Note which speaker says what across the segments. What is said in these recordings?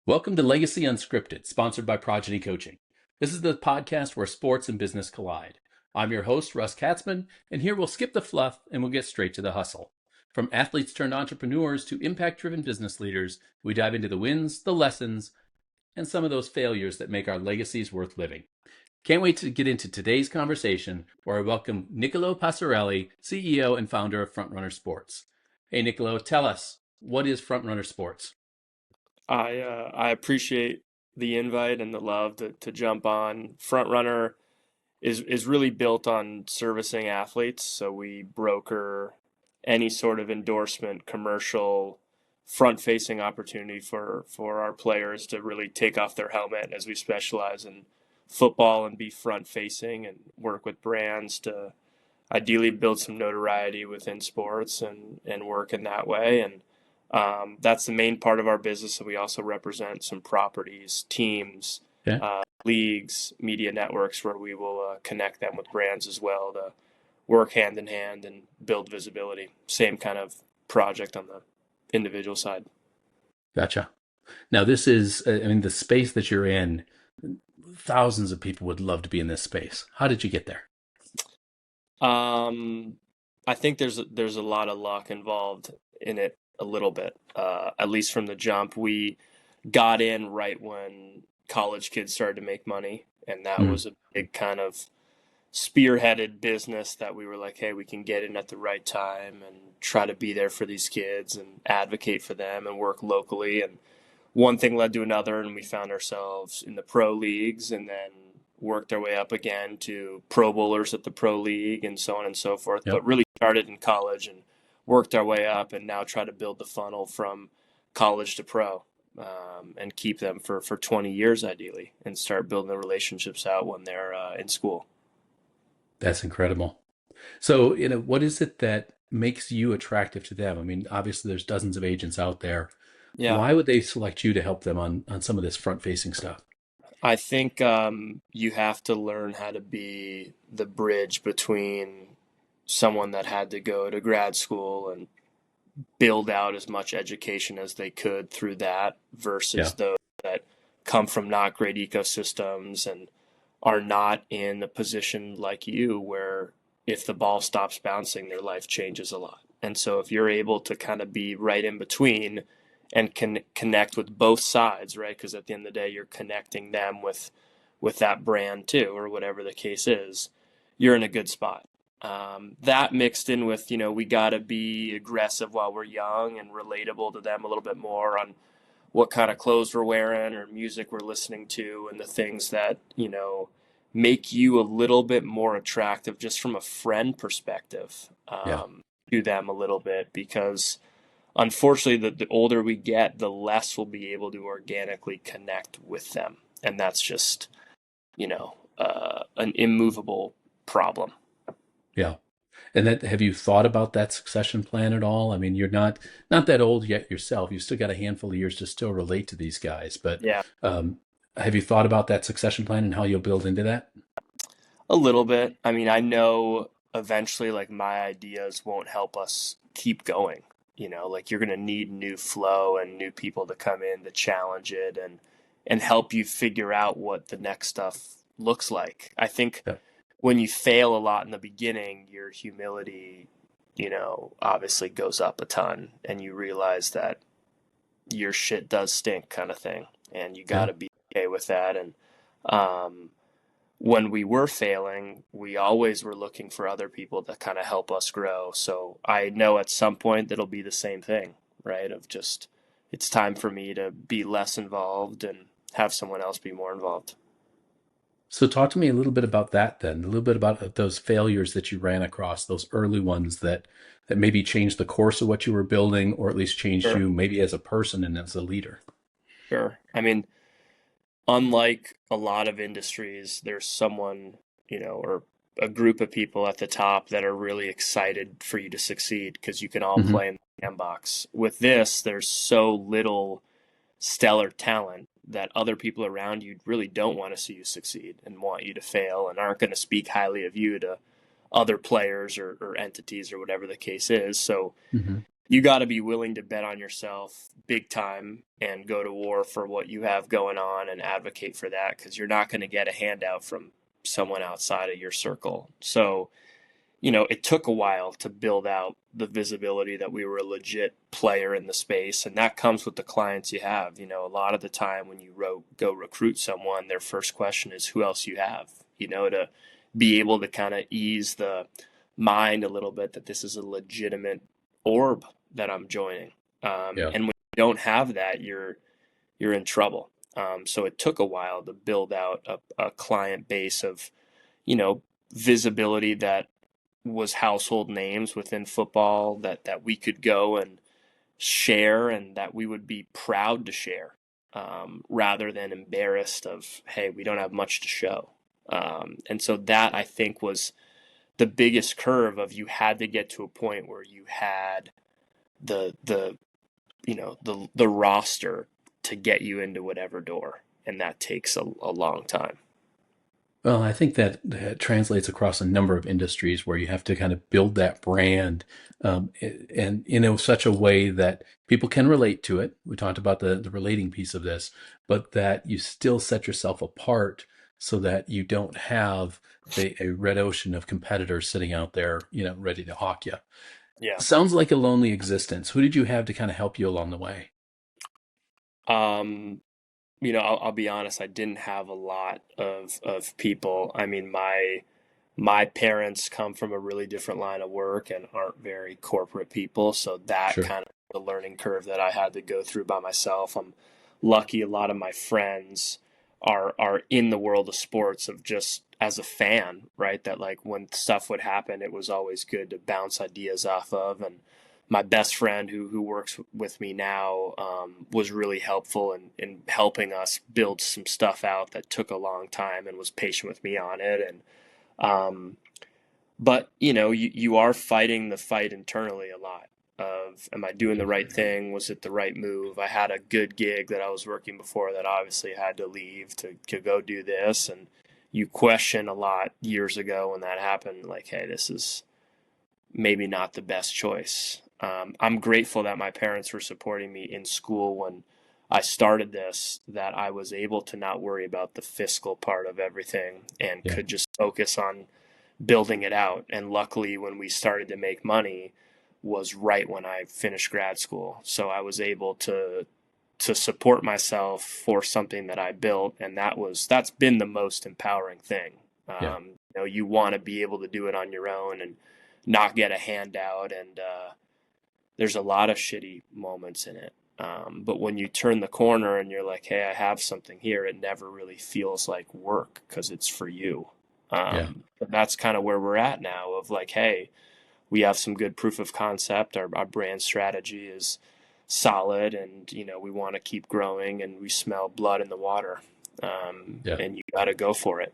Speaker 1: Welcome to Legacy Unscripted, sponsored by Progeny Coaching. This is the podcast where sports and business collide. I'm your host, Russ Katzman, and here we'll skip the fluff and we'll get straight to the hustle. From athletes turned entrepreneurs to impact-driven business leaders, we dive into the wins, the lessons, and some of those failures that make our legacies worth living. Can't wait to get into today's conversation, where I welcome Niccolo Posarelli, CEO and founder of Frontrunner Sports. Hey, Niccolo, tell us, what is Frontrunner Sports?
Speaker 2: I appreciate the invite and the love to jump on. Frontrunner is really built on servicing athletes, so we broker any sort of endorsement, commercial, front-facing opportunity for our players to really take off their helmet, as we specialize in football and be front-facing and work with brands to ideally build some notoriety within sports and work in that way. And that's the main part of our business. And we also represent some properties, teams, leagues, media networks, where we will connect them with brands as well to work hand in hand and build visibility. Same kind of project on the individual side.
Speaker 1: Gotcha. Now, this is, the space that you're in, thousands of people would love to be in this space. How did you get there?
Speaker 2: I think there's a lot of luck involved in it. A little bit, at least from the jump. We got in right when college kids started to make money, and that was a big kind of spearheaded business that we were like, hey, we can get in at the right time and try to be there for these kids and advocate for them and work locally. And one thing led to another, and we found ourselves in the pro leagues, and then worked our way up again to pro bowlers at the pro league and so on and so forth. Yep. But really started in college and worked our way up, and now try to build the funnel from college to pro, and keep them for 20 years ideally, and start building the relationships out when they're in school.
Speaker 1: That's incredible. So, what is it that makes you attractive to them? I mean, obviously there's dozens of agents out there. Yeah. Why would they select you to help them on some of this front-facing stuff?
Speaker 2: I think you have to learn how to be the bridge between someone that had to go to grad school and build out as much education as they could through that versus those that come from not great ecosystems and are not in a position like you where if the ball stops bouncing, their life changes a lot. And so if you're able to kind of be right in between and can connect with both sides, right? Because at the end of the day, you're connecting them with that brand too, or whatever the case is, you're in a good spot. That mixed in with, we got to be aggressive while we're young and relatable to them a little bit more on what kind of clothes we're wearing or music we're listening to, and the things that, make you a little bit more attractive just from a friend perspective, to them a little bit, because unfortunately the older we get, the less we'll be able to organically connect with them. And that's just, an immovable problem.
Speaker 1: Yeah. And have you thought about that succession plan at all? I mean, you're not that old yet yourself. You've still got a handful of years to still relate to these guys. But have you thought about that succession plan and how you'll build into that?
Speaker 2: A little bit. I mean, I know eventually, like, my ideas won't help us keep going. Like, you're going to need new flow and new people to come in to challenge it and help you figure out what the next stuff looks like. I think when you fail a lot in the beginning, your humility, obviously goes up a ton, and you realize that your shit does stink, kind of thing. And you got to be okay with that. And when we were failing, we always were looking for other people to kind of help us grow. So I know at some point that'll be the same thing, right? Of just, it's time for me to be less involved and have someone else be more involved.
Speaker 1: So talk to me a little bit about that then, a little bit about those failures that you ran across, those early ones that maybe changed the course of what you were building, or at least changed you maybe as a person and as a leader.
Speaker 2: Sure. I mean, unlike a lot of industries, there's someone, or a group of people at the top that are really excited for you to succeed because you can all play in the sandbox. With this, there's so little stellar talent that other people around you really don't want to see you succeed and want you to fail and aren't going to speak highly of you to other players or entities or whatever the case is. So
Speaker 1: Hmm.
Speaker 2: you got to be willing to bet on yourself big time and go to war for what you have going on and advocate for that, because you're not going to get a handout from someone outside of your circle. So, it took a while to build out the visibility that we were a legit player in the space. And that comes with the clients you have. A lot of the time when you go recruit someone, their first question is who else you have, to be able to kind of ease the mind a little bit that this is a legitimate orb that I'm joining.
Speaker 1: Yeah.
Speaker 2: And when you don't have that, you're in trouble. So it took a while to build out a client base of, visibility that was household names within football that we could go and share and that we would be proud to share, rather than embarrassed of, hey, we don't have much to show. And so that, I think, was the biggest curve of, you had to get to a point where you had the roster to get you into whatever door, and that takes a long time.
Speaker 1: Well, I think that translates across a number of industries where you have to kind of build that brand, and such a way that people can relate to it. We talked about the relating piece of this, but that you still set yourself apart so that you don't have a red ocean of competitors sitting out there, ready to hawk you.
Speaker 2: Yeah.
Speaker 1: Sounds like a lonely existence. Who did you have to kind of help you along the way?
Speaker 2: Um, I'll be honest, I didn't have a lot of people. I mean, my parents come from a really different line of work and aren't very corporate people, so that
Speaker 1: Sure.
Speaker 2: kind of the learning curve that I had to go through by myself. I'm lucky a lot of my friends are in the world of sports, of just as a fan, right? That, like, when stuff would happen, it was always good to bounce ideas off of. And my best friend who works with me now, was really helpful in helping us build some stuff out that took a long time and was patient with me on it. And um, but you are fighting the fight internally a lot of, am I doing the right thing? Was it the right move? I had a good gig that I was working before that obviously had to leave to go do this. And you question a lot years ago when that happened, like, hey, this is maybe not the best choice. I'm grateful that my parents were supporting me in school when I started this, that I was able to not worry about the fiscal part of everything and
Speaker 1: Yeah.
Speaker 2: could just focus on building it out. And luckily, when we started to make money was right when I finished grad school. So I was able to support myself for something that I built, and that's been the most empowering thing.
Speaker 1: Yeah.
Speaker 2: You want to be able to do it on your own and not get a handout, and there's a lot of shitty moments in it. But when you turn the corner and you're like, hey, I have something here, it never really feels like work because it's for you.
Speaker 1: Yeah.
Speaker 2: But that's kind of where we're at now, of like, hey, we have some good proof of concept. Our brand strategy is solid, and we want to keep growing, and we smell blood in the water.
Speaker 1: Yeah.
Speaker 2: And you got to go for it.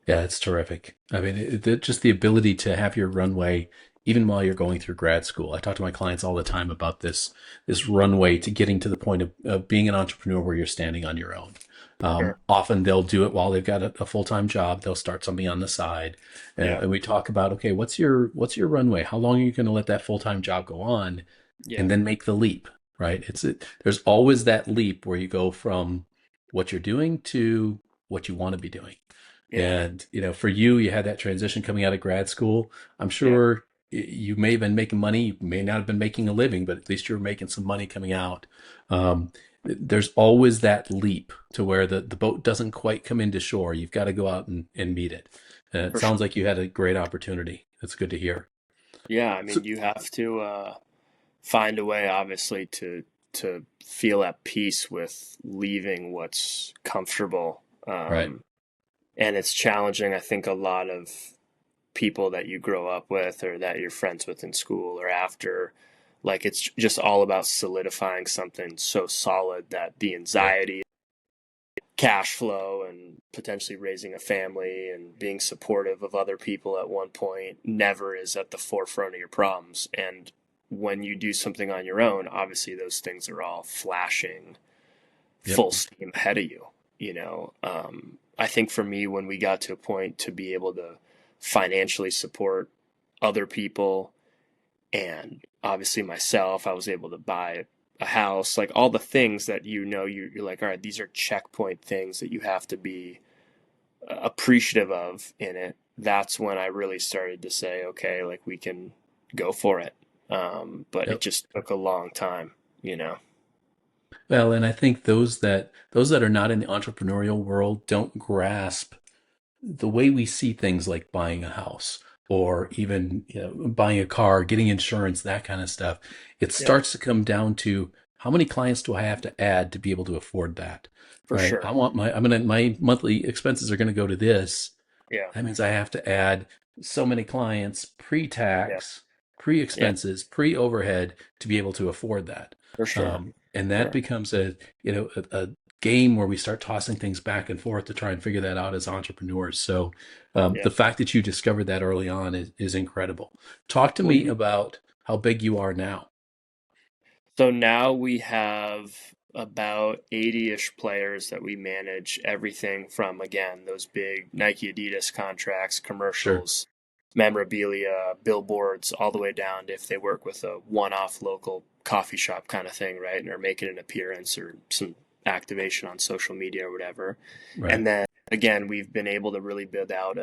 Speaker 1: Yeah, it's terrific. I mean, just the ability to have your runway even while you're going through grad school. I talk to my clients all the time about this runway to getting to the point of being an entrepreneur where you're standing on your own.
Speaker 2: Sure.
Speaker 1: Often they'll do it while they've got a full-time job. They'll start something on the side,
Speaker 2: Yeah.
Speaker 1: and we talk about, okay, what's your runway? How long are you going to let that full-time job go on,
Speaker 2: Yeah.
Speaker 1: and then make the leap? Right? There's always that leap where you go from what you're doing to what you want to be doing.
Speaker 2: Yeah.
Speaker 1: And, for you, you had that transition coming out of grad school. I'm
Speaker 2: Yeah.
Speaker 1: sure you may have been making money, you may not have been making a living, but at least you were making some money coming out. There's always that leap to where the boat doesn't quite come into shore. You've got to go out and meet it. It
Speaker 2: For sure.
Speaker 1: sounds like you had a great opportunity. That's good to hear.
Speaker 2: Yeah. I
Speaker 1: So,
Speaker 2: mean, you have to find a way, obviously, to feel at peace with leaving what's comfortable.
Speaker 1: right.
Speaker 2: And it's challenging. I think a lot of people that you grow up with or that you're friends with in school or after, like, it's just all about solidifying something so solid that the
Speaker 1: Yeah.
Speaker 2: anxiety, cash flow, and potentially raising a family and being supportive of other people at one point never is at the forefront of your problems. And when you do something on your own, obviously those things are all flashing
Speaker 1: Yep.
Speaker 2: full steam ahead of you, you know. I think for me, when we got to a point to be able to financially support other people and obviously myself, I was able to buy a house, like all the things that you're like, all right, these are checkpoint things that you have to be appreciative of in it. That's when I really started to say, okay, like we can go for it. But it
Speaker 1: Yep.
Speaker 2: just took a long time, you know.
Speaker 1: Well, and I think those that are not in the entrepreneurial world don't grasp the way we see things like buying a house or even buying a car, getting insurance, that kind of stuff. It
Speaker 2: Yeah,
Speaker 1: starts to come down to how many clients do I have to add to be able to afford that,
Speaker 2: for
Speaker 1: right?
Speaker 2: sure.
Speaker 1: My monthly expenses are going to go to this.
Speaker 2: Yeah,
Speaker 1: That means I have to add so many clients
Speaker 2: yeah,
Speaker 1: pre-tax,
Speaker 2: yeah,
Speaker 1: pre-expenses, pre-overhead to be able to afford that.
Speaker 2: for sure.
Speaker 1: And that
Speaker 2: Sure.
Speaker 1: becomes a game where we start tossing things back and forth to try and figure that out as entrepreneurs. So
Speaker 2: Yeah.
Speaker 1: the fact that you discovered that early on is incredible. Talk to
Speaker 2: Well,
Speaker 1: me about how big you are now.
Speaker 2: so now we have about 80-ish players that we manage everything from, again, those big Nike Adidas contracts,
Speaker 1: Sure.
Speaker 2: commercials, memorabilia, billboards, all the way down to if they work with a one-off local coffee shop kind of thing, right? And are making an appearance or some activation on social media or whatever.
Speaker 1: Right.
Speaker 2: And then again, we've been able to really build out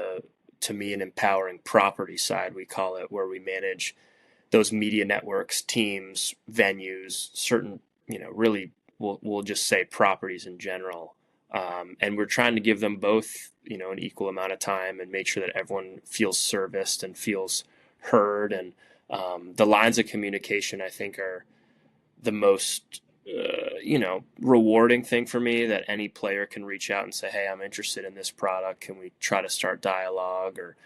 Speaker 2: to me, an empowering property side, we call it, where we manage those media networks, teams, venues, certain, really, we'll just say properties in general. And we're trying to give them both, an equal amount of time and make sure that everyone feels serviced and feels heard. And the lines of communication, I think, are the most, rewarding thing for me, that any player can reach out and say, hey, I'm interested in this product. Can we try to start dialogue? Or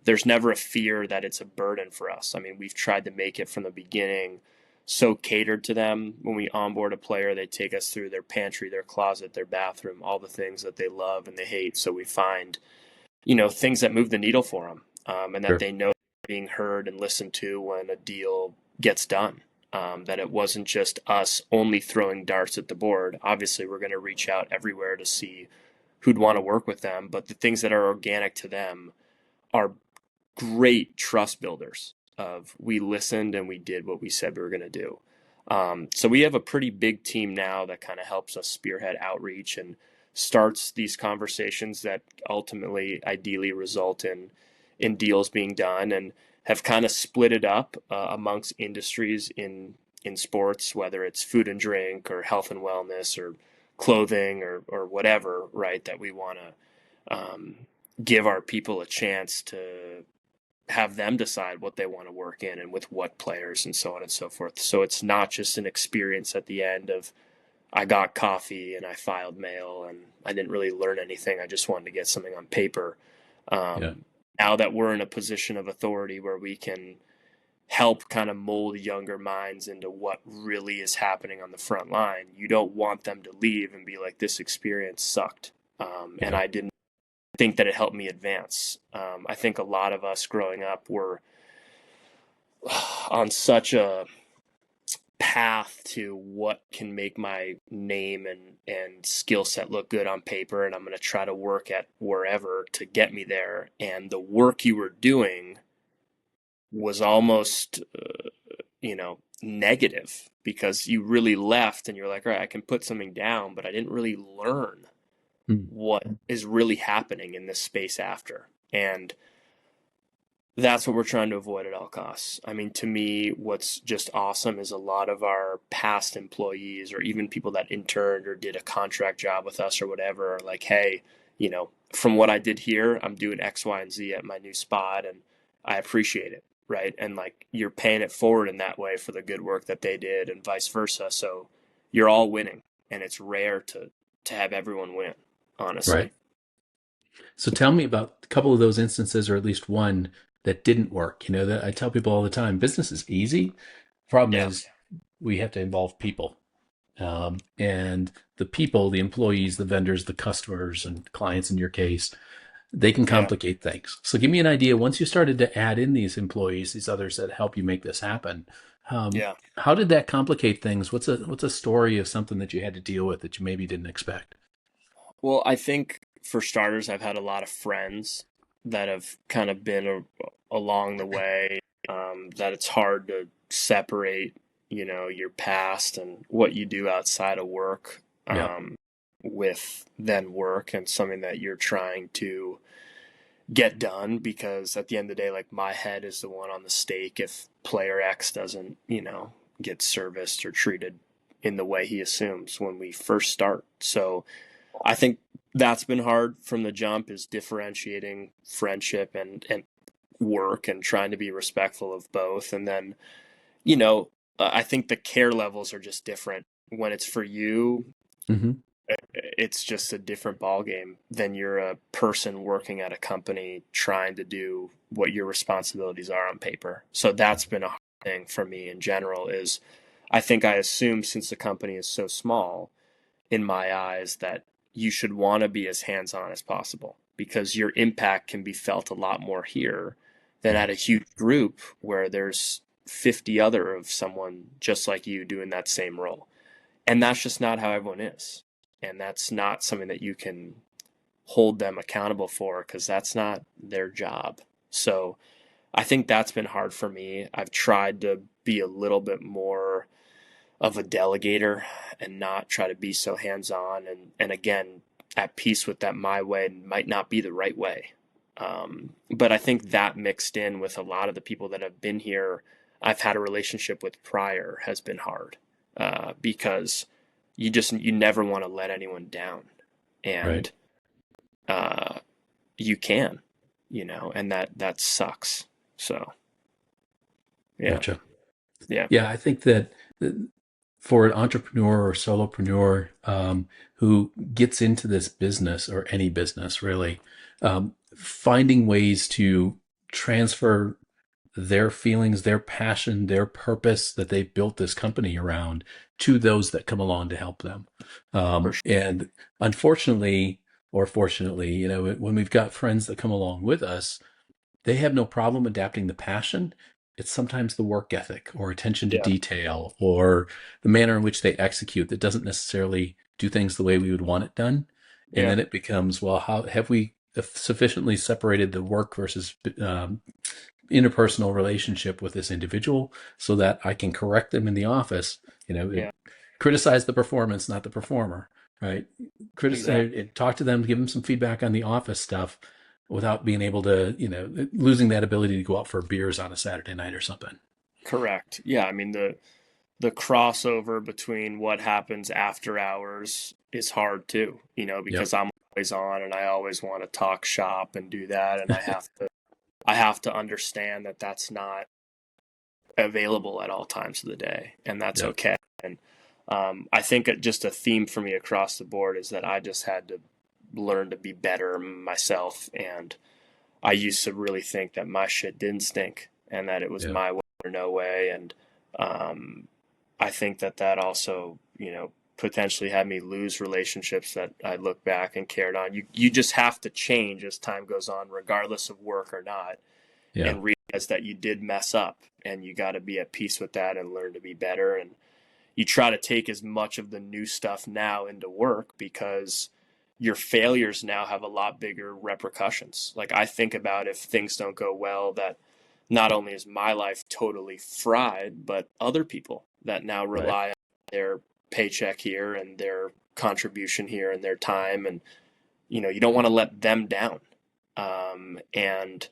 Speaker 2: there's never a fear that it's a burden for us. I mean, we've tried to make it from the beginning so catered to them. When we onboard a player, they take us through their pantry, their closet, their bathroom, all the things that they love and they hate. So we find, things that move the needle for them, and that
Speaker 1: Sure.
Speaker 2: they know being heard and listened to when a deal gets done. That it wasn't just us only throwing darts at the board. Obviously, we're going to reach out everywhere to see who'd want to work with them, but the things that are organic to them are great trust builders of, we listened and we did what we said we were going to do. So we have a pretty big team now that kind of helps us spearhead outreach and starts these conversations that ultimately, ideally, result in deals being done, and have kind of split it up amongst industries in sports, whether it's food and drink or health and wellness or clothing or whatever, right? That we want to give our people a chance to have them decide what they want to work in and with what players and so on and so forth. So it's not just an experience at the end of, I got coffee and I filed mail and I didn't really learn anything. I just wanted to get something on paper.
Speaker 1: Yeah.
Speaker 2: Now that we're in a position of authority where we can help kind of mold younger minds into what really is happening on the front line, you don't want them to leave and be like, this experience sucked. And
Speaker 1: Yeah.
Speaker 2: I didn't think that it helped me advance. I think a lot of us growing up were on such a path to what can make my name and skill set look good on paper, and I'm going to try to work at wherever to get me there. And the work you were doing was almost, negative, because you really left and you're like, all right, I can put something down, but I didn't really learn
Speaker 1: Hmm.
Speaker 2: what is really happening in this space after. And that's what we're trying to avoid at all costs. I mean, to me, what's just awesome is a lot of our past employees, or even people that interned or did a contract job with us or whatever, are like, hey, from what I did here, I'm doing X, Y, and Z at my new spot, and I appreciate it. Right. And like, you're paying it forward in that way for the good work that they did, and vice versa. So you're all winning. And it's rare to have everyone win,
Speaker 1: Right.
Speaker 2: honestly.
Speaker 1: So tell me about a couple of those instances, or at least one that didn't work. That I tell people all the time, business is easy. Problem
Speaker 2: Yeah.
Speaker 1: is we have to involve people. And the people, the employees, the vendors, the customers, and clients in your case, they can
Speaker 2: Yeah.
Speaker 1: complicate things. So give me an idea. Once you started to add in these employees, these others that help you make this happen,
Speaker 2: Yeah.
Speaker 1: How did that complicate things? What's a story of something that you had to deal with that you maybe didn't expect?
Speaker 2: Well, I think for starters, I've had a lot of friends that have kind of been along the way, that it's hard to separate, your past and what you do outside of work,
Speaker 1: Yeah,
Speaker 2: with then work and something that you're trying to get done, because at the end of the day, like, my head is the one on the stake if player X doesn't, get serviced or treated in the way he assumes when we first start. So I think that's been hard from the jump, is differentiating friendship and work and trying to be respectful of both. And then, I think the care levels are just different. When it's for you,
Speaker 1: hmm
Speaker 2: it's just a different ballgame than you're a person working at a company trying to do what your responsibilities are on paper. So that's been a hard thing for me in general. Is I think I assume, since the company is so small, in my eyes, that you should want to be as hands-on as possible, because your impact can be felt a lot more here than
Speaker 1: yeah,
Speaker 2: at a huge group where there's 50 other of someone just like you doing that same role. And that's just not how everyone is. And that's not something that you can hold them accountable for, because that's not their job. So I think that's been hard for me. I've tried to be a little bit more of a delegator and not try to be so hands-on, and again, at peace with that my way might not be the right way. But I think that, mixed in with a lot of the people that have been here I've had a relationship with prior, has been hard, because you never want to let anyone down,
Speaker 1: right.
Speaker 2: and uh, you can, and that sucks. So yeah.
Speaker 1: Gotcha.
Speaker 2: Yeah.
Speaker 1: Yeah, I think that for an entrepreneur or solopreneur who gets into this business or any business really, finding ways to transfer their feelings, their passion, their purpose that they've built this company around to those that come along to help them.
Speaker 2: For sure.
Speaker 1: And unfortunately, or fortunately, when we've got friends that come along with us, they have no problem adapting the passion. It's sometimes the work ethic or attention to
Speaker 2: Yeah.
Speaker 1: detail or the manner in which they execute that doesn't necessarily do things the way we would want it done. And
Speaker 2: Yeah.
Speaker 1: then it becomes, well, how have we sufficiently separated the work versus interpersonal relationship with this individual so that I can correct them in the office?
Speaker 2: Yeah.
Speaker 1: Criticize the performance, not the performer, right?
Speaker 2: Exactly.
Speaker 1: Talk to them, give them some feedback on the office stuff without being able to, losing that ability to go out for beers on a Saturday night or something.
Speaker 2: Correct. Yeah. I mean, the crossover between what happens after hours is hard too,
Speaker 1: Yep.
Speaker 2: because I'm always on and I always want to talk shop and do that. And I have to understand that that's not available at all times of the day, and that's
Speaker 1: Yep.
Speaker 2: okay. And I think just a theme for me across the board is that I just had to learn to be better myself. And I used to really think that my shit didn't stink and that it was
Speaker 1: Yep.
Speaker 2: my way or no way. And I think that also, potentially had me lose relationships that I look back and cared on. You just have to change as time goes on, regardless of work or not,
Speaker 1: Yeah.
Speaker 2: and realize that you did mess up, and you got to be at peace with that and learn to be better. And you try to take as much of the new stuff now into work, because your failures now have a lot bigger repercussions. Like, I think about, if things don't go well, that not only is my life totally fried, but other people that now
Speaker 1: Right.
Speaker 2: rely on their paycheck here and their contribution here and their time. And, you don't want to let them down. And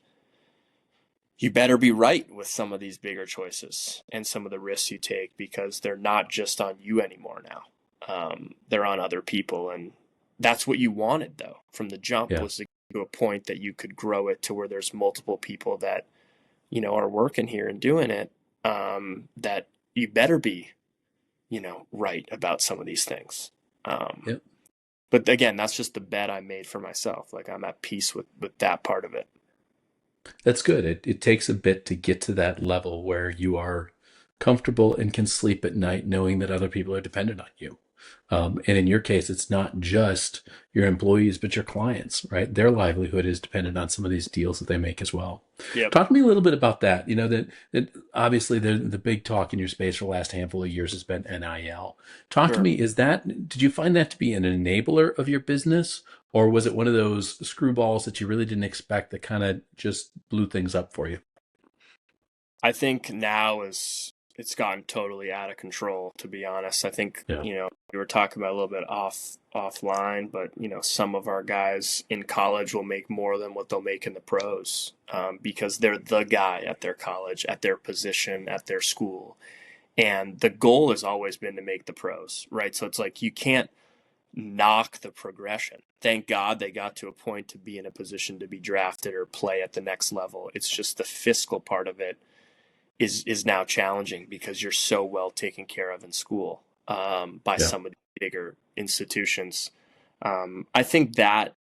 Speaker 2: you better be right with some of these bigger choices and some of the risks you take, because they're not just on you anymore now. They're on other people. And that's what you wanted, though, from the jump,
Speaker 1: Yeah.
Speaker 2: was to get to a point that you could grow it to where there's multiple people that, are working here and doing it. That you better be, right about some of these things. Um,
Speaker 1: Yep.
Speaker 2: but again, that's just the bet I made for myself. Like, I'm at peace with that part of it.
Speaker 1: That's good. It takes a bit to get to that level where you are comfortable and can sleep at night knowing that other people are dependent on you. And in your case, it's not just your employees, but your clients, right? Their livelihood is dependent on some of these deals that they make as well.
Speaker 2: Yep.
Speaker 1: Talk to me a little bit about that. That obviously the big talk in your space for the last handful of years has been NIL. Talk to
Speaker 2: Sure.
Speaker 1: me, did you find that to be an enabler of your business, or was it one of those screwballs that you really didn't expect that kind of just blew things up for you?
Speaker 2: I think now it's gotten totally out of control, to be honest. I think,
Speaker 1: Yeah.
Speaker 2: we were talking about a little bit offline, but some of our guys in college will make more than what they'll make in the pros, because they're the guy at their college, at their position, at their school. And the goal has always been to make the pros, right? So it's like you can't knock the progression. Thank God they got to a point to be in a position to be drafted or play at the next level. It's just the fiscal part of it is now challenging because you're so well taken care of in school, by
Speaker 1: Yeah.
Speaker 2: some of the bigger institutions. I think that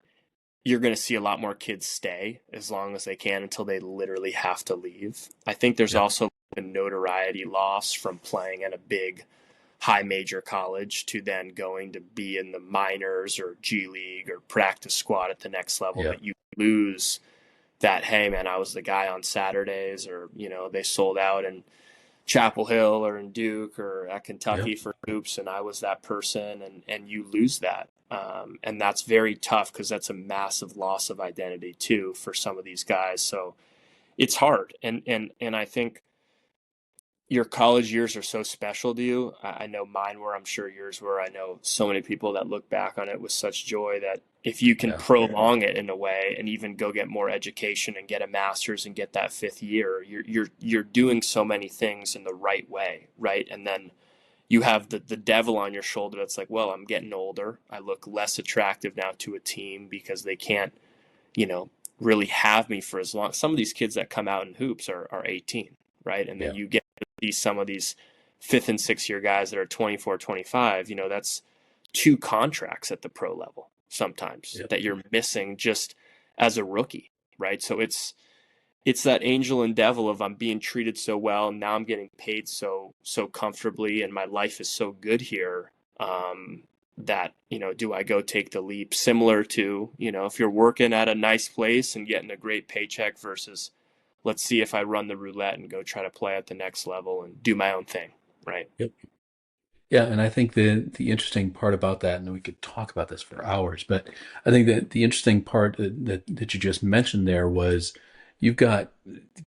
Speaker 2: you're going to see a lot more kids stay as long as they can until they literally have to leave. I think there's
Speaker 1: Yeah.
Speaker 2: also a notoriety loss from playing at a big high major college to then going to be in the minors or G League or practice squad at the next level,
Speaker 1: Yeah.
Speaker 2: that you lose that, hey man, I was the guy on Saturdays, or they sold out in Chapel Hill or in Duke or at
Speaker 1: Yeah.
Speaker 2: Kentucky for hoops, and I was that person, and you lose that, and that's very tough because that's a massive loss of identity too for some of these guys. So it's hard, and I think your college years are so special to you. I know mine were, I'm sure yours were. I know so many people that look back on it with such joy, that if you can
Speaker 1: Yeah.
Speaker 2: prolong it in a way and even go get more education and get a master's and get that fifth year, you're doing so many things in the right way, right? And then you have the devil on your shoulder that's like, well, I'm getting older. I look less attractive now to a team because they can't, you know, really have me for as long. Some of these kids that come out in hoops are 18, right? And then
Speaker 1: Yeah.
Speaker 2: you get to see some of these fifth and sixth year guys that are 24, 25. That's two contracts at the pro level sometimes
Speaker 1: Yeah.
Speaker 2: that you're missing just as a rookie, right? So it's that angel and devil of, I'm being treated so well, and now I'm getting paid so comfortably, and my life is so good here, that do I go take the leap? Similar to, if you're working at a nice place and getting a great paycheck versus, let's see if I run the roulette and go try to play at the next level and do my own thing, right?
Speaker 1: Yep. Yeah, and I think the interesting part about that, and we could talk about this for hours, but I think that the interesting part that you just mentioned there was you've got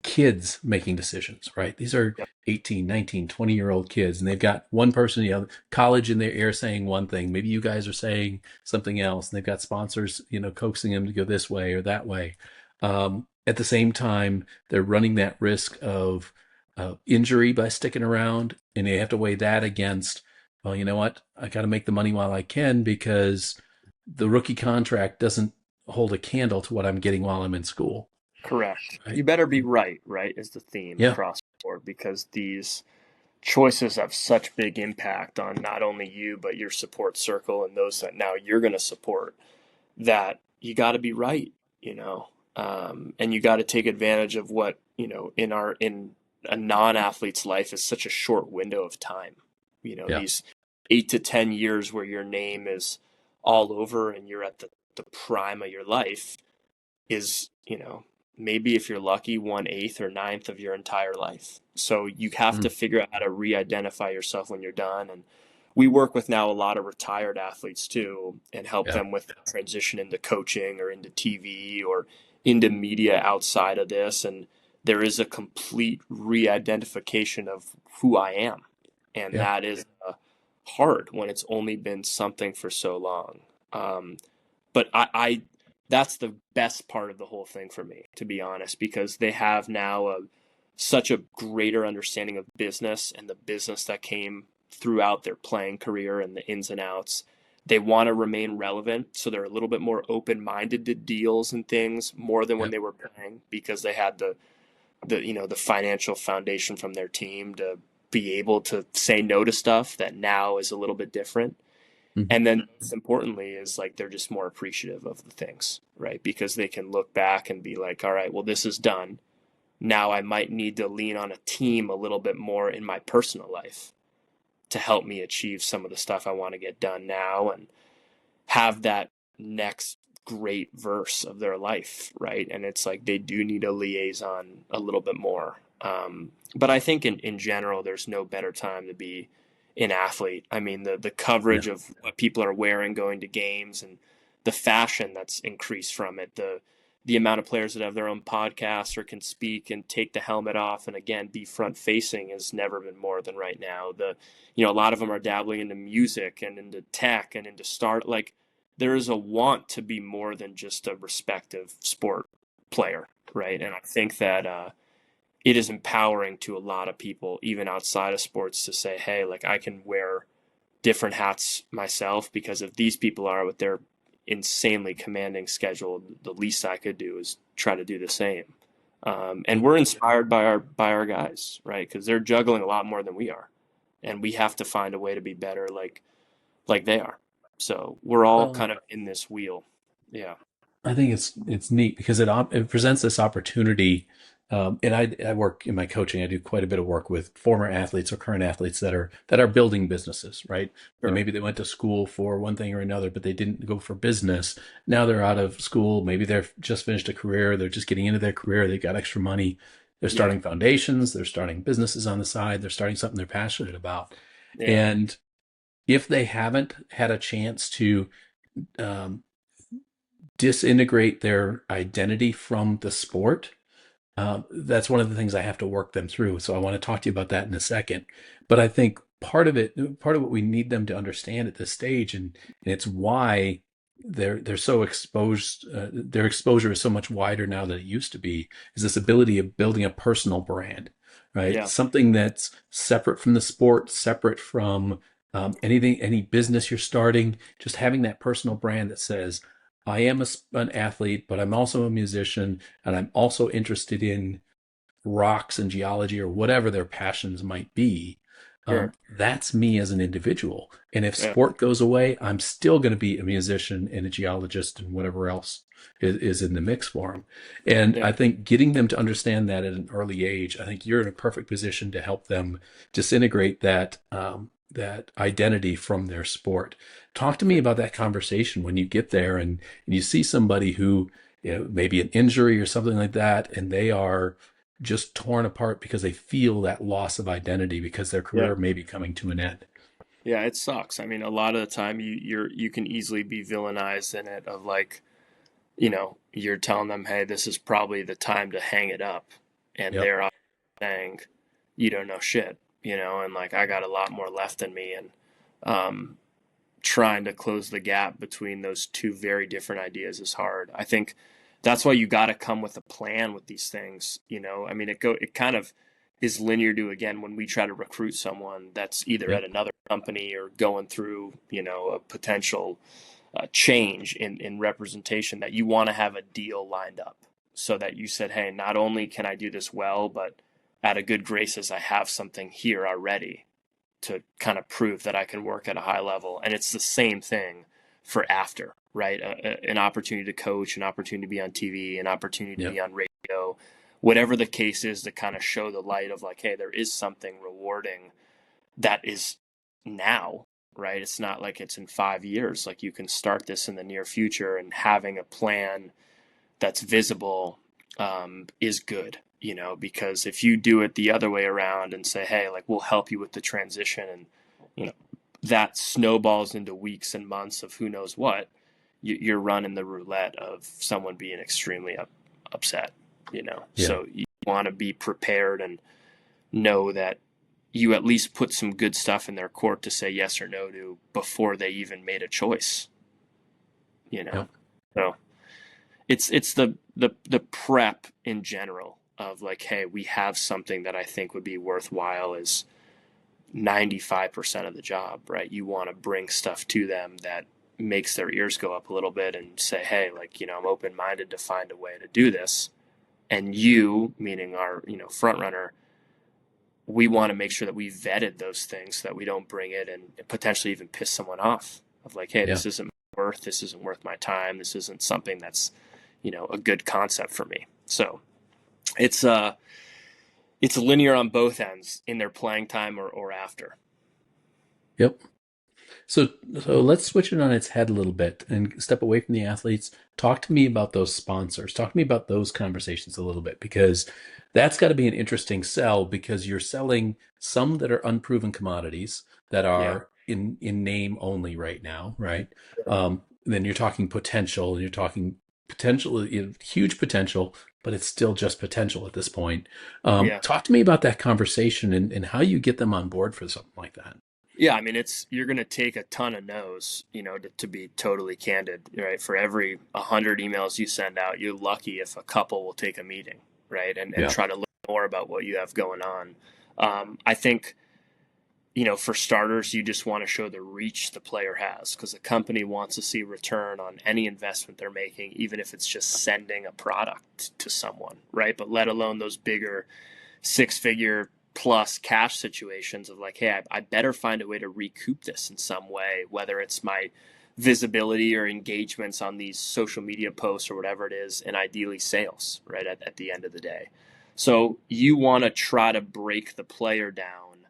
Speaker 1: kids making decisions, right? These are
Speaker 2: Yep.
Speaker 1: 18, 19, 20-year-old kids, and they've got one person, college in their ear saying one thing. Maybe you guys are saying something else, and they've got sponsors, coaxing them to go this way or that way. At the same time, they're running that risk of injury by sticking around, and they have to weigh that against, well, you know what? I got to make the money while I can because the rookie contract doesn't hold a candle to what I'm getting while I'm in school.
Speaker 2: Correct.
Speaker 1: Right?
Speaker 2: You better be right, is the theme
Speaker 1: Yeah.
Speaker 2: across the board, because these choices have such big impact on not only you, but your support circle and those that now you're going to support, that you got to be right, and you got to take advantage of what, in a non-athlete's life is such a short window of time,
Speaker 1: Yeah.
Speaker 2: these 8 to 10 years where your name is all over and you're at the prime of your life is, maybe if you're lucky, 1/8 or ninth of your entire life. So you have to
Speaker 1: Mm.
Speaker 2: figure out how to re-identify yourself when you're done. And we work with now a lot of retired athletes too, and help
Speaker 1: Yeah.
Speaker 2: them with the transition into coaching or into TV or into media outside of this. And there is a complete re-identification of who I am. And
Speaker 1: Yeah.
Speaker 2: that is hard when it's only been something for so long. But I that's the best part of the whole thing for me, to be honest, because they have now such a greater understanding of business and the business that came throughout their playing career and the ins and outs. They want to remain relevant, so they're a little bit more open-minded to deals and things more than when
Speaker 1: Yep.
Speaker 2: they were playing, because they had the financial foundation from their team to be able to say no to stuff that now is a little bit different.
Speaker 1: Mhm.
Speaker 2: And then most importantly is, like, they're just more appreciative of the things, right? Because they can look back and be like, all right, well, this is done. Now I might need to lean on a team a little bit more in my personal life. to help me achieve some of the stuff I want to get done now and have that next great verse of their life, right? And it's like they do need a liaison a little bit more. But I think in general, there's no better time to be an athlete. I mean, the
Speaker 1: Yeah.
Speaker 2: coverage of what people are wearing going to games and the fashion that's increased from it, the amount of players that have their own podcasts or can speak and take the helmet off and again be front facing has never been more than right now. A lot of them are dabbling into music and into tech and into start, like there is a want to be more than just a respective sport player, right? And I think that it is empowering to a lot of people, even outside of sports, to say, hey, like I can wear different hats myself because if these people are with their insanely commanding schedule, the least I could do is try to do the same. And we're inspired by our guys, right? Because they're juggling a lot more than we are, and we have to find a way to be better, like they are. So we're all
Speaker 1: Well,
Speaker 2: kind of in this wheel. Yeah.
Speaker 1: I think it's neat because it presents this opportunity. And I work in my coaching. I do quite a bit of work with former athletes or current athletes that are building businesses, right? And
Speaker 2: Sure.
Speaker 1: maybe they went to school for one thing or another, but they didn't go for business. Now they're out of school. Maybe they've just finished a career. They're just getting into their career. They've got extra money. They're
Speaker 2: Yeah.
Speaker 1: starting foundations. They're starting businesses on the side. They're starting something they're passionate about.
Speaker 2: Yeah.
Speaker 1: And if they haven't had a chance to um, disintegrate their identity from the sport, that's one of the things I have to work them through. So I want to talk to you about that in a second. But I think part of what we need them to understand at this stage, and it's why they're so exposed. Their exposure is so much wider now than it used to be. Is this ability of building a personal brand, right?
Speaker 2: Yeah.
Speaker 1: Something that's separate from the sport, separate from any business you're starting. Just having that personal brand that says, I am an athlete, but I'm also a musician, and I'm also interested in rocks and geology or whatever their passions might be.
Speaker 2: Sure.
Speaker 1: That's me as an individual. And if
Speaker 2: Yeah.
Speaker 1: sport goes away, I'm still going to be a musician and a geologist and whatever else is in the mix for them. And
Speaker 2: Yeah.
Speaker 1: I think getting them to understand that at an early age, I think you're in a perfect position to help them disintegrate that identity from their sport. Talk to me about that conversation when you get there and you see somebody who, maybe an injury or something like that, and they are just torn apart because they feel that loss of identity because their
Speaker 2: Yeah.
Speaker 1: career may be coming to an end.
Speaker 2: Yeah. It sucks. I mean, a lot of the time you can easily be villainized in it of like, you're telling them, hey, this is probably the time to hang it up. And
Speaker 1: Yep.
Speaker 2: they're saying, you don't know shit, and like I got a lot more left in me. And um, trying to close the gap between those two very different ideas is hard. I think that's why you got to come with a plan with these things. I mean, it kind of is linear to again when we try to recruit someone that's either at
Speaker 1: Yep.
Speaker 2: another company or going through a potential change in representation that you want to have a deal lined up so that you said, hey, not only can I do this well, but at a good graces, I have something here already to kind of prove that I can work at a high level. And it's the same thing for after, right? An opportunity to coach, an opportunity to be on TV, an opportunity to
Speaker 1: Yep.
Speaker 2: be on radio, whatever the case is, to kind of show the light of like, hey, there is something rewarding that is now, right? It's not like it's in 5 years. Like you can start this in the near future, and having a plan that's visible is good, because if you do it the other way around and say, hey, like we'll help you with the transition, and you know that snowballs into weeks and months of who knows what, you're running the roulette of someone being extremely upset,
Speaker 1: Yeah.
Speaker 2: so you want to be prepared and know that you at least put some good stuff in their court to say yes or no to before they even made a choice, you know.
Speaker 1: Yep.
Speaker 2: So it's the prep in general of like, hey, we have something that I think would be worthwhile is 95% of the job, right? You want to bring stuff to them that makes their ears go up a little bit and say, hey, like, I'm open-minded to find a way to do this. And you, meaning our, front runner, we want to make sure that we vetted those things so that we don't bring it and potentially even piss someone off of like, hey,
Speaker 1: Yeah.
Speaker 2: this isn't worth my time. This isn't something that's, a good concept for me. So it's linear on both ends in their playing time or after.
Speaker 1: Yep. So, so let's switch it on its head a little bit and step away from the athletes. Talk to me about those sponsors. Talk to me about those conversations a little bit, because that's got to be an interesting sell, because you're selling some that are unproven commodities that
Speaker 2: Yeah.
Speaker 1: are in name only right now, right?
Speaker 2: Sure.
Speaker 1: Then you're talking potential, and you're talking potential, huge potential, but it's still just potential at this point.
Speaker 2: Yeah.
Speaker 1: Talk to me about that conversation and how you get them on board for something like that.
Speaker 2: Yeah, I mean, you're going to take a ton of no's, to be totally candid, right? For every 100 emails you send out, you're lucky if a couple will take a meeting, right? And
Speaker 1: Yeah.
Speaker 2: try to learn more about what you have going on. I think, for starters, you just want to show the reach the player has, because the company wants to see return on any investment they're making, even if it's just sending a product to someone, right? But let alone those bigger 6-figure plus cash situations of like, hey, I better find a way to recoup this in some way, whether it's my visibility or engagements on these social media posts or whatever it is, and ideally sales, right, at the end of the day. So you want to try to break the player down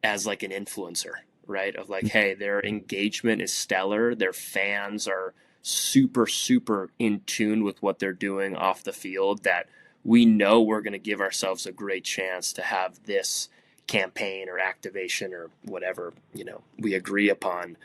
Speaker 2: as like an influencer, right? Of like, hey, their engagement is stellar. Their fans are super, super in tune with what they're doing off the field, that we know we're going to give ourselves a great chance to have this campaign or activation or whatever, we agree upon,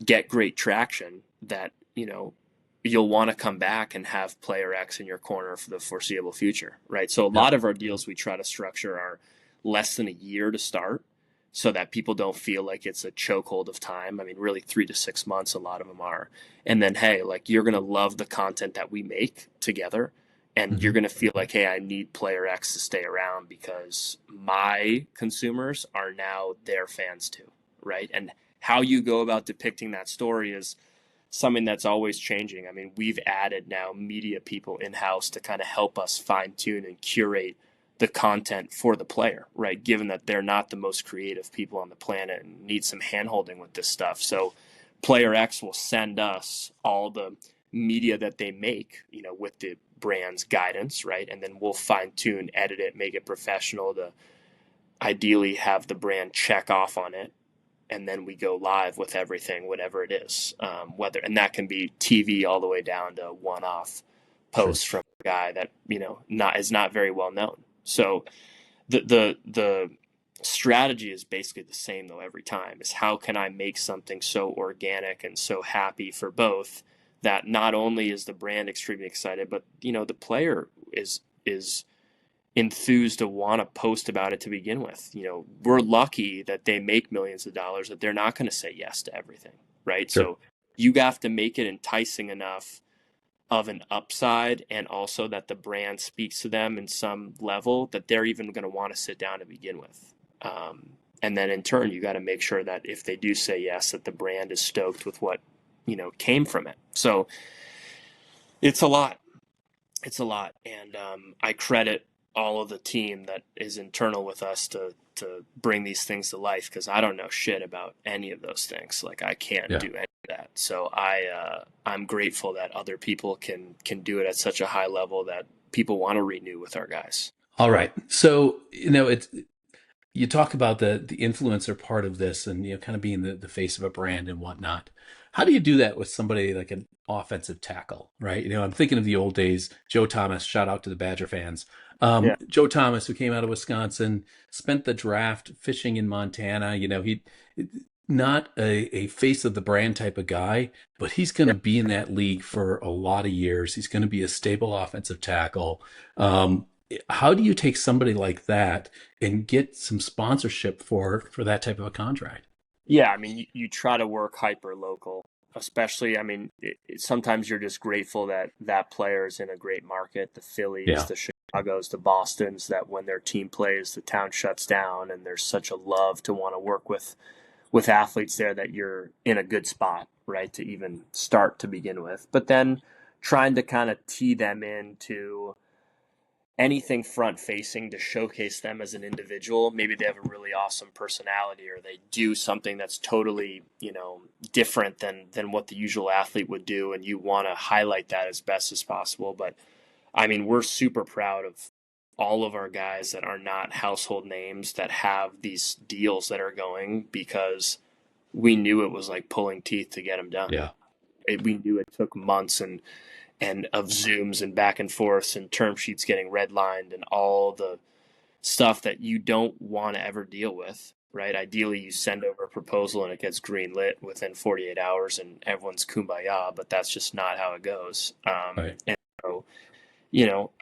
Speaker 2: get great traction, that, you'll want to come back and have player X in your corner for the foreseeable future, right? So a
Speaker 1: Yeah.
Speaker 2: lot of our deals we try to structure are less than a year to start, so that people don't feel like it's a chokehold of time. I mean, really 3 to 6 months, a lot of them are. And then, hey, like, you're going to love the content that we make together. And you're
Speaker 1: Hmm.
Speaker 2: going to feel like, hey, I need player X to stay around because my consumers are now their fans too, right? And how you go about depicting that story is something that's always changing. I mean, we've added now media people in house to kind of help us fine tune and curate the content for the player, right? Given that they're not the most creative people on the planet and need some handholding with this stuff. So player X will send us all the media that they make, with the brand's guidance, right? And then we'll fine tune, edit it, make it professional to ideally have the brand check off on it, and then we go live with everything, whatever it is. Whether, and that can be TV all the way down to one-off
Speaker 1: Sure.
Speaker 2: posts from a guy that not very well known. So the strategy is basically the same though every time. Is how can I make something so organic and so happy for both, that not only is the brand extremely excited, but the player is enthused to want to post about it to begin with. We're lucky that they make millions of dollars, that they're not going to say yes to everything, right?
Speaker 1: Sure.
Speaker 2: So you have to make it enticing enough of an upside, and also that the brand speaks to them in some level that they're even going to want to sit down to begin with. And then in turn, you got to make sure that if they do say yes, that the brand is stoked with what came from it. So it's a lot. It's a lot, and I credit all of the team that is internal with us to bring these things to life, because I don't know shit about any of those things. Like, I can't
Speaker 1: Yeah.
Speaker 2: do any of that. So I'm grateful that other people can do it at such a high level that people want to renew with our guys.
Speaker 1: All right. So, it's you talk about the influencer part of this, and kind of being the face of a brand and whatnot. How do you do that with somebody like an offensive tackle, right? I'm thinking of the old days. Joe Thomas, shout out to the Badger fans.
Speaker 2: Yeah,
Speaker 1: Joe Thomas, who came out of Wisconsin, spent the draft fishing in Montana. He not a face of the brand type of guy, but he's going to
Speaker 2: yeah.
Speaker 1: be in that league for a lot of years. He's going to be a stable offensive tackle. Um, how do you take somebody like that and get some sponsorship for that type of a contract?
Speaker 2: Yeah, I mean, you try to work hyper local, especially. I mean, sometimes you're just grateful that that player is in a great market. The Phillies,
Speaker 1: Yeah.
Speaker 2: the Chicago's, the Boston's, that when their team plays, the town shuts down, and there's such a love to want to work with athletes there, that you're in a good spot, right, to even start to begin with. But then trying to kind of tee them into anything front facing to showcase them as an individual. Maybe they have a really awesome personality, or they do something that's totally, different than what the usual athlete would do, and you want to highlight that as best as possible. But I mean, we're super proud of all of our guys that are not household names that have these deals that are going, because we knew it was like pulling teeth to get them done.
Speaker 1: Yeah.
Speaker 2: We knew it took months and of Zooms and back and forths and term sheets getting redlined and all the stuff that you don't want to ever deal with, right? Ideally, you send over a proposal and it gets greenlit within 48 hours and everyone's kumbaya, but that's just not how it goes.
Speaker 1: Right.
Speaker 2: And so,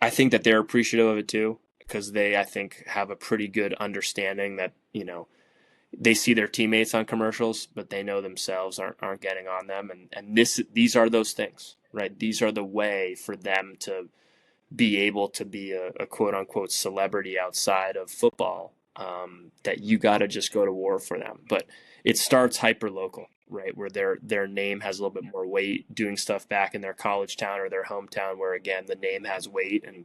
Speaker 2: I think that they're appreciative of it too, because they, I think, have a pretty good understanding that, they see their teammates on commercials, but they know themselves aren't getting on them. And these are those things, right? These are the way for them to be able to be a quote unquote celebrity outside of football, that you got to just go to war for them. But it starts hyper local, right? Where their name has a little bit more weight, doing stuff back in their college town or their hometown, where again, the name has weight. And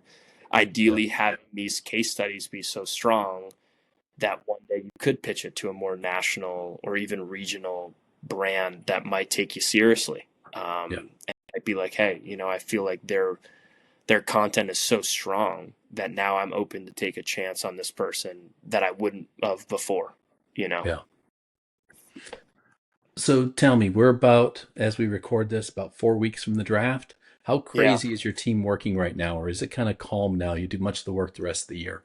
Speaker 2: ideally having these case studies be so strong that one day you could pitch it to a more national or even regional brand that might take you seriously. And might be like, hey, I feel like their content is so strong that now I'm open to take a chance on this person that I wouldn't have before,
Speaker 1: Yeah. So tell me, we're about, as we record this, about 4 weeks from the draft. How
Speaker 2: Yeah.
Speaker 1: crazy is your team working right now, or is it kind of calm now? You do much of the work the rest of the year.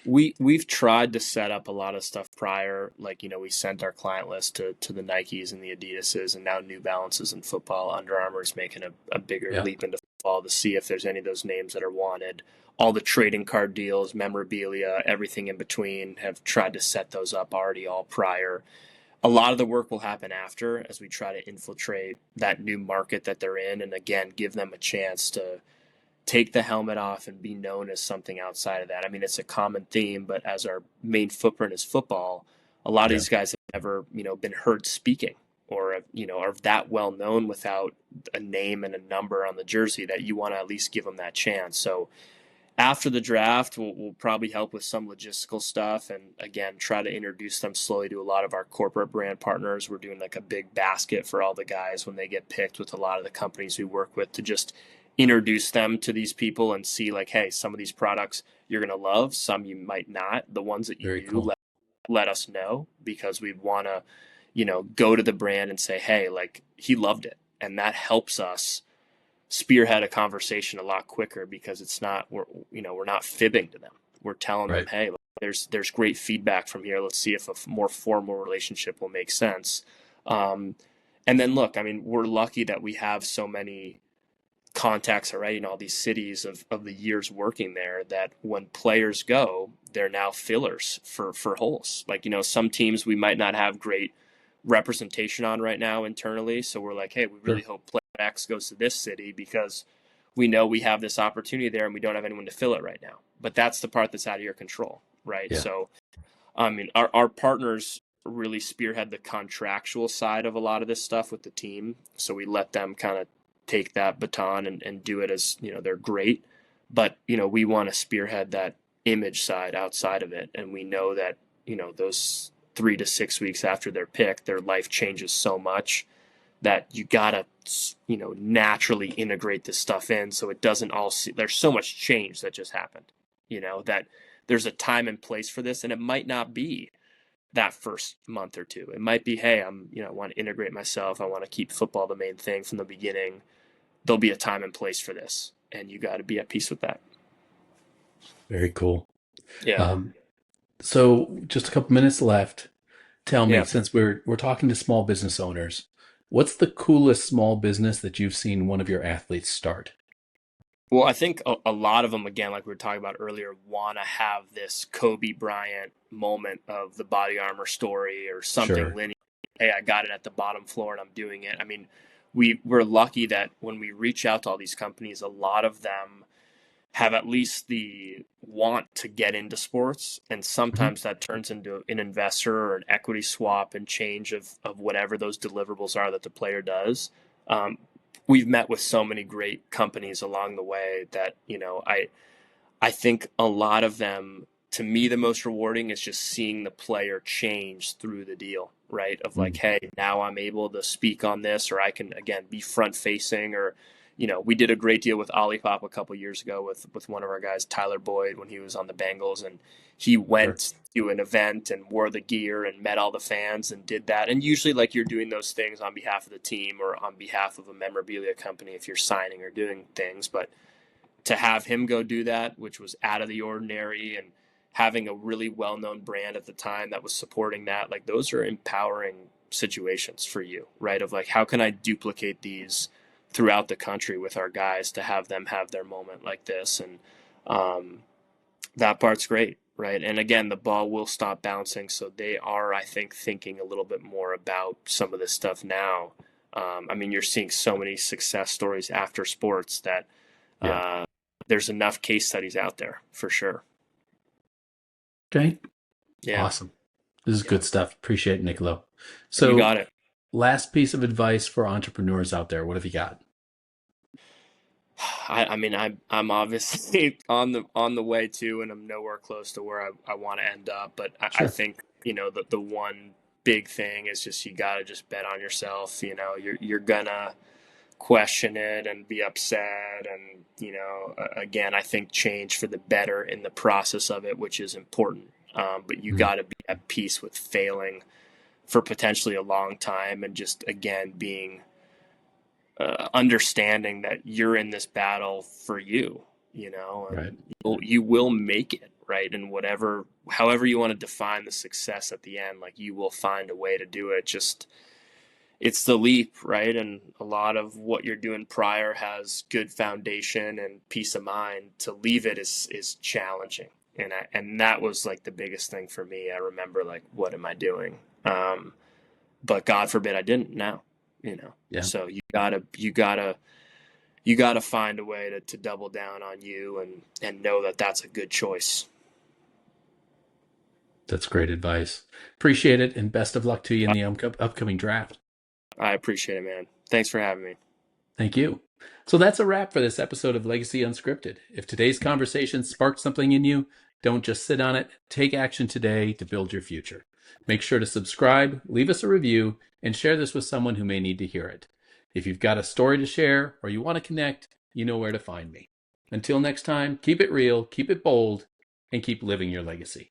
Speaker 2: We've tried to set up a lot of stuff prior, like we sent our client list to the Nikes and the Adidases, and now New Balances in football. Under Armour is making a bigger
Speaker 1: Yeah.
Speaker 2: leap into football to see if there's any of those names that are wanted. All the trading card deals, memorabilia, everything in between, have tried to set those up already all prior. A lot of the work will happen after as we try to infiltrate that new market that they're in, and again give them a chance to take the helmet off and be known as something outside of that. I mean, it's a common theme, but as our main footprint is football, a lot of
Speaker 1: Yeah.
Speaker 2: these guys have never, been heard speaking or, are that well known without a name and a number on the jersey that you want to at least give them that chance. So after the draft, we'll probably help with some logistical stuff and again, try to introduce them slowly to a lot of our corporate brand partners. We're doing like a big basket for all the guys when they get picked with a lot of the companies we work with to just introduce them to these people and see like, hey, some of these products you're going to love, some you might not. The ones that you
Speaker 1: Very
Speaker 2: do,
Speaker 1: cool.
Speaker 2: let us know, because we want to, go to the brand and say, hey, like he loved it. And that helps us spearhead a conversation a lot quicker because it's not, we're not fibbing to them. We're telling them,
Speaker 1: Right.
Speaker 2: hey, there's great feedback from here. Let's see if a more formal relationship will make sense. And then look, I mean, we're lucky that we have so many contacts already in all these cities of the years working there that when players go, they're now fillers for holes. Like, some teams we might not have great representation on right now internally. So we're like, hey, we really
Speaker 1: Sure.
Speaker 2: hope player X goes to this city because we know we have this opportunity there and we don't have anyone to fill it right now. But that's the part that's out of your control, right?
Speaker 1: Yeah.
Speaker 2: So, I mean, our partners really spearhead the contractual side of a lot of this stuff with the team. So we let them kind of take that baton and do it as, they're great. But, we want to spearhead that image side outside of it. And we know that, those 3 to 6 weeks after their pick, their life changes so much that you gotta, naturally integrate this stuff in so it doesn't all see, there's so much change that just happened, that there's a time and place for this, and it might not be that first month or two. It might be, hey, I want to integrate myself. I want to keep football the main thing from the beginning. There'll be a time and place for this, and you got to be at peace with that.
Speaker 1: Very cool.
Speaker 2: Yeah.
Speaker 1: Um, so just a couple minutes left. Tell me,
Speaker 2: Yeah.
Speaker 1: since we're talking to small business owners, what's the coolest small business that you've seen one of your athletes start?
Speaker 2: Well, I think a lot of them, again, like we were talking about earlier, want to have this Kobe Bryant moment of the body armor story or something
Speaker 1: Sure.
Speaker 2: linear. Hey, I got it at the bottom floor and I'm doing it. I mean, we're lucky that when we reach out to all these companies, a lot of them have at least the want to get into sports. And
Speaker 1: Mhm.
Speaker 2: sometimes that turns into an investor or an equity swap and change of whatever those deliverables are that the player does. We've met with so many great companies along the way that, I think a lot of them, to me, the most rewarding is just seeing the player change through the deal, right? Of like,
Speaker 1: Mm.
Speaker 2: hey, now I'm able to speak on this, or I can, again, be front facing, or, we did a great deal with Olipop a couple years ago with one of our guys, Tyler Boyd, when he was on the Bengals, and he
Speaker 1: Sure.
Speaker 2: went to an event and wore the gear and met all the fans and did that. And usually, like, you're doing those things on behalf of the team or on behalf of a memorabilia company if you're signing or doing things. But to have him go do that, which was out of the ordinary, and having a really well-known brand at the time that was supporting that, like, those are empowering situations for you, right? Of like, how can I duplicate these throughout the country with our guys to have them have their moment like this? And that part's great, right? And again, the ball will stop bouncing, so they are, I think, thinking a little bit more about some of this stuff now. I mean, you're seeing so many success stories after sports that
Speaker 1: Yeah.
Speaker 2: there's enough case studies out there for sure.
Speaker 1: Okay.
Speaker 2: Yeah.
Speaker 1: Awesome. This is good stuff. Appreciate it, Niccolo.
Speaker 2: You
Speaker 1: So
Speaker 2: got it.
Speaker 1: last piece of advice for entrepreneurs out there. What have you got?
Speaker 2: I mean, I'm obviously on the way to, and I'm nowhere close to where I want to end up. But I
Speaker 1: Sure.
Speaker 2: think, the one big thing is just, you got to just bet on yourself. You're gonna question it and be upset, and again, I think change for the better in the process of it, which is important. But you got to be at peace with failing for potentially a long time, and just, again, being understanding that you're in this battle for you, and
Speaker 1: Right.
Speaker 2: you will make it, right? And however you want to define the success at the end, like, you will find a way to do it. Just, it's the leap, right? And a lot of what you're doing prior has good foundation and peace of mind. To leave it is challenging. And that was like the biggest thing for me. I remember, like, what am I doing? But God forbid I didn't now,
Speaker 1: Yeah.
Speaker 2: So you gotta find a way to double down on you, and know that that's a good choice.
Speaker 1: That's great advice. Appreciate it, and best of luck to you in the upcoming draft.
Speaker 2: I appreciate it, man. Thanks for having me.
Speaker 1: Thank you. So that's a wrap for this episode of Legacy Unscripted. If today's conversation sparked something in you, don't just sit on it. Take action today to build your future. Make sure to subscribe, leave us a review, and share this with someone who may need to hear it. If you've got a story to share or you want to connect, you know where to find me. Until next time, keep it real, keep it bold, and keep living your legacy.